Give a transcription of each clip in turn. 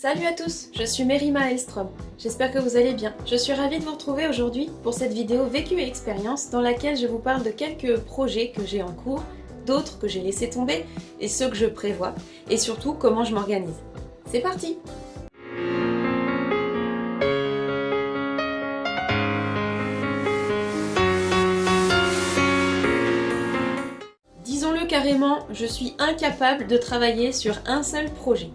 Salut à tous, je suis Merima Elstrom. J'espère que vous allez bien. Je suis ravie de vous retrouver aujourd'hui pour cette vidéo Vécu et Expérience dans laquelle je vous parle de quelques projets que j'ai en cours, d'autres que j'ai laissé tomber et ceux que je prévois, et surtout comment je m'organise. C'est parti! Disons-le carrément, je suis incapable de travailler sur un seul projet.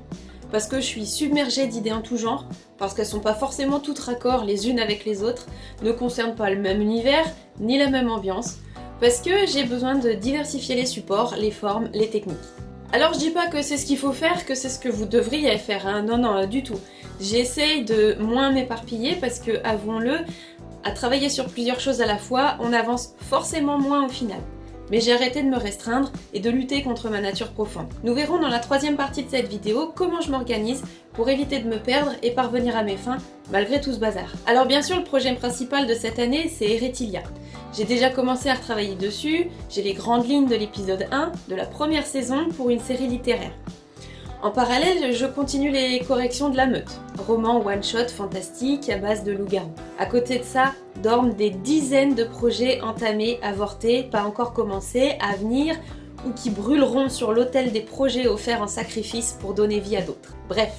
Parce que je suis submergée d'idées en tout genre, parce qu'elles sont pas forcément toutes raccord les unes avec les autres, ne concernent pas le même univers, ni la même ambiance, parce que j'ai besoin de diversifier les supports, les formes, les techniques. Alors je dis pas que c'est ce qu'il faut faire, que c'est ce que vous devriez faire, hein. Non, du tout. J'essaye de moins m'éparpiller parce que, avouons-le, à travailler sur plusieurs choses à la fois, on avance forcément moins au final. Mais j'ai arrêté de me restreindre et de lutter contre ma nature profonde. Nous verrons dans la troisième partie de cette vidéo comment je m'organise pour éviter de me perdre et parvenir à mes fins malgré tout ce bazar. Alors bien sûr, le projet principal de cette année, c'est Eretilia. J'ai déjà commencé à retravailler dessus, j'ai les grandes lignes de l'épisode 1 de la première saison pour une série littéraire. En parallèle, je continue les corrections de La Meute, roman one-shot fantastique à base de loup-garou. À côté de ça, dorment des dizaines de projets entamés, avortés, pas encore commencés, à venir, ou qui brûleront sur l'autel des projets offerts en sacrifice pour donner vie à d'autres. Bref,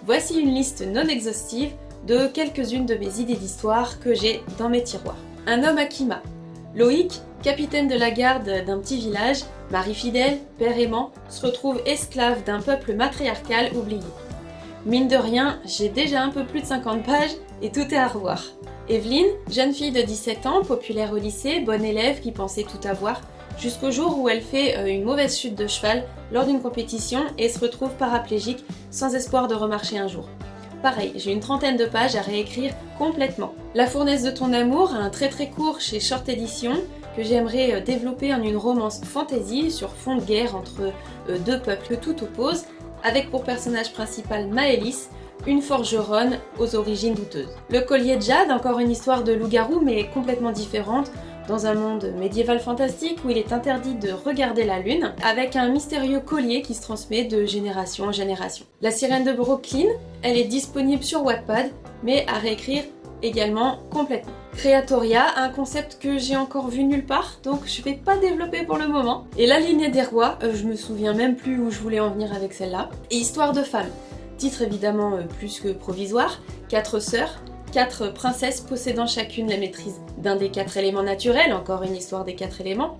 voici une liste non exhaustive de quelques-unes de mes idées d'histoire que j'ai dans mes tiroirs. Un homme à Kima. Loïc, capitaine de la garde d'un petit village, mari fidèle, père aimant, se retrouve esclave d'un peuple matriarcal oublié. Mine de rien, j'ai déjà un peu plus de 50 pages et tout est à revoir. Evelyne, jeune fille de 17 ans, populaire au lycée, bonne élève qui pensait tout avoir, jusqu'au jour où elle fait une mauvaise chute de cheval lors d'une compétition et se retrouve paraplégique sans espoir de remarcher un jour. Pareil, j'ai une trentaine de pages à réécrire complètement. La fournaise de ton amour, un très court chez Short Edition, que j'aimerais développer en une romance fantasy sur fond de guerre entre deux peuples que tout oppose, avec pour personnage principal Maëlys, une forgeronne aux origines douteuses. Le collier de Jade, encore une histoire de loup-garou mais complètement différente, dans un monde médiéval fantastique où il est interdit de regarder la lune, avec un mystérieux collier qui se transmet de génération en génération. La sirène de Brooklyn, elle est disponible sur Wattpad, mais à réécrire également complètement. Creatoria, un concept que j'ai encore vu nulle part, donc je vais pas développer pour le moment. Et La lignée des rois, je me souviens même plus où je voulais en venir avec celle-là. Et Histoire de femmes, titre évidemment plus que provisoire, 4 sœurs, 4 princesses possédant chacune la maîtrise d'un des 4 éléments naturels, encore une histoire des 4 éléments.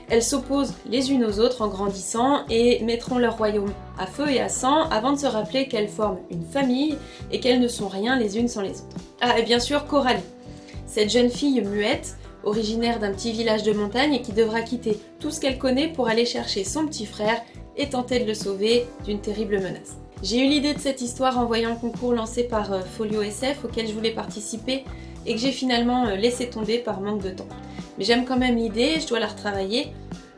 Elles s'opposent les unes aux autres en grandissant et mettront leur royaume à feu et à sang avant de se rappeler qu'elles forment une famille et qu'elles ne sont rien les unes sans les autres. Ah, et bien sûr Coralie, cette jeune fille muette, originaire d'un petit village de montagne et qui devra quitter tout ce qu'elle connaît pour aller chercher son petit frère et tenter de le sauver d'une terrible menace. J'ai eu l'idée de cette histoire en voyant le concours lancé par Folio SF auquel je voulais participer et que j'ai finalement laissé tomber par manque de temps. Mais j'aime quand même l'idée, je dois la retravailler,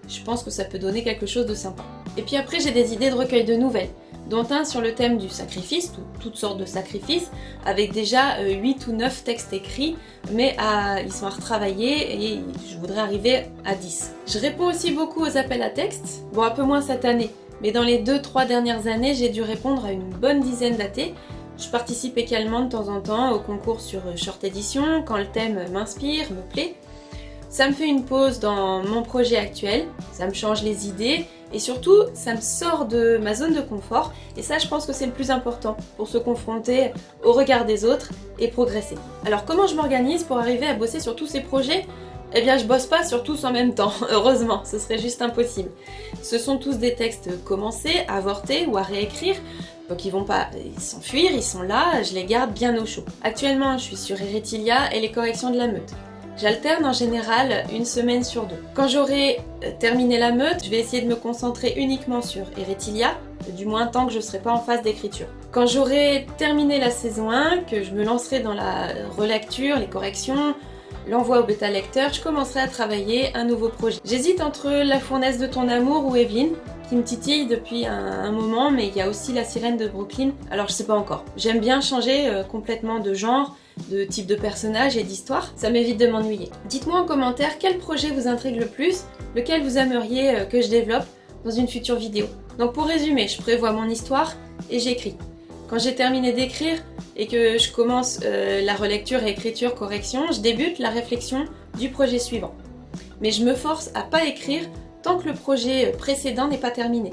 je pense que ça peut donner quelque chose de sympa. Et puis après j'ai des idées de recueil de nouvelles, dont un sur le thème du sacrifice, toutes sortes de sacrifices, avec déjà 8 ou 9 textes écrits, mais ils sont à retravailler et je voudrais arriver à 10. Je réponds aussi beaucoup aux appels à texte, bon un peu moins cette année, mais dans les 2-3 dernières années j'ai dû répondre à une bonne dizaine d'AT. Je participe également de temps en temps au concours sur Short Edition, quand le thème m'inspire, me plaît. Ça me fait une pause dans mon projet actuel, ça me change les idées et surtout ça me sort de ma zone de confort et ça je pense que c'est le plus important pour se confronter au regard des autres et progresser. Alors comment je m'organise pour arriver à bosser sur tous ces projets ? Eh bien je bosse pas sur tous en même temps, heureusement, ce serait juste impossible. Ce sont tous des textes commencés, avortés ou à réécrire, donc ils vont pas s'enfuir, ils sont là, je les garde bien au chaud. Actuellement je suis sur Eretilia et les corrections de La Meute. J'alterne en général une semaine sur 2. Quand j'aurai terminé La Meute, je vais essayer de me concentrer uniquement sur Eretilia, du moins tant que je ne serai pas en phase d'écriture. Quand j'aurai terminé la saison 1, que je me lancerai dans la relecture, les corrections, l'envoi au bêta lecteur, je commencerai à travailler un nouveau projet. J'hésite entre La fournaise de ton amour ou Evelyne, qui me titille depuis un moment, mais il y a aussi La sirène de Brooklyn, alors je sais pas encore. J'aime bien changer complètement de genre, de type de personnage et d'histoire, ça m'évite de m'ennuyer. Dites-moi en commentaire quel projet vous intrigue le plus, lequel vous aimeriez que je développe dans une future vidéo. Donc pour résumer, je prévois mon histoire et j'écris. Quand j'ai terminé d'écrire et que je commence la relecture, écriture, correction, je débute la réflexion du projet suivant. Mais je me force à pas écrire tant que le projet précédent n'est pas terminé.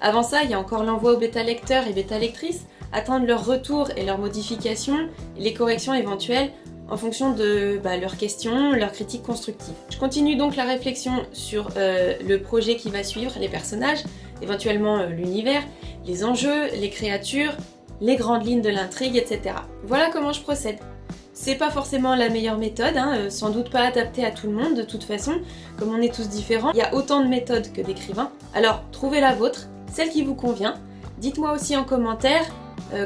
Avant ça, il y a encore l'envoi aux bêta-lecteurs et bêta-lectrices, attendre leur retour et leurs modifications, et les corrections éventuelles en fonction de leurs questions, leurs critiques constructives. Je continue donc la réflexion sur le projet qui va suivre, les personnages, éventuellement l'univers, les enjeux, les créatures, les grandes lignes de l'intrigue, etc. Voilà comment je procède. C'est pas forcément la meilleure méthode, sans doute pas adaptée à tout le monde de toute façon, comme on est tous différents, il y a autant de méthodes que d'écrivains. Alors trouvez la vôtre, celle qui vous convient. Dites-moi aussi en commentaire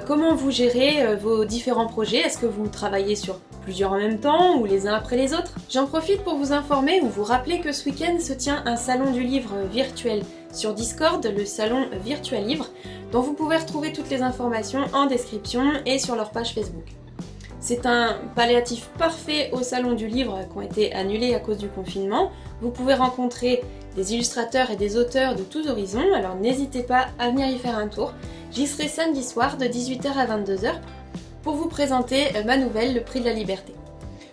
comment vous gérez vos différents projets. Est-ce que vous travaillez sur plusieurs en même temps ou les uns après les autres? J'en profite pour vous informer ou vous rappeler que ce week-end se tient un salon du livre virtuel sur Discord, le salon Virtual Livre, dont vous pouvez retrouver toutes les informations en description et sur leur page Facebook. C'est un palliatif parfait au salon du livre qui ont été annulés à cause du confinement. Vous pouvez rencontrer des illustrateurs et des auteurs de tous horizons, alors n'hésitez pas à venir y faire un tour. J'y serai samedi soir de 18h à 22h pour vous présenter ma nouvelle, Le Prix de la Liberté.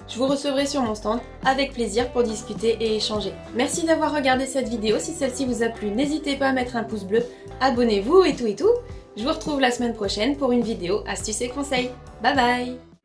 Je vous recevrai sur mon stand avec plaisir pour discuter et échanger. Merci d'avoir regardé cette vidéo. Si celle-ci vous a plu, n'hésitez pas à mettre un pouce bleu, abonnez-vous et tout. Je vous retrouve la semaine prochaine pour une vidéo astuces et conseils. Bye bye!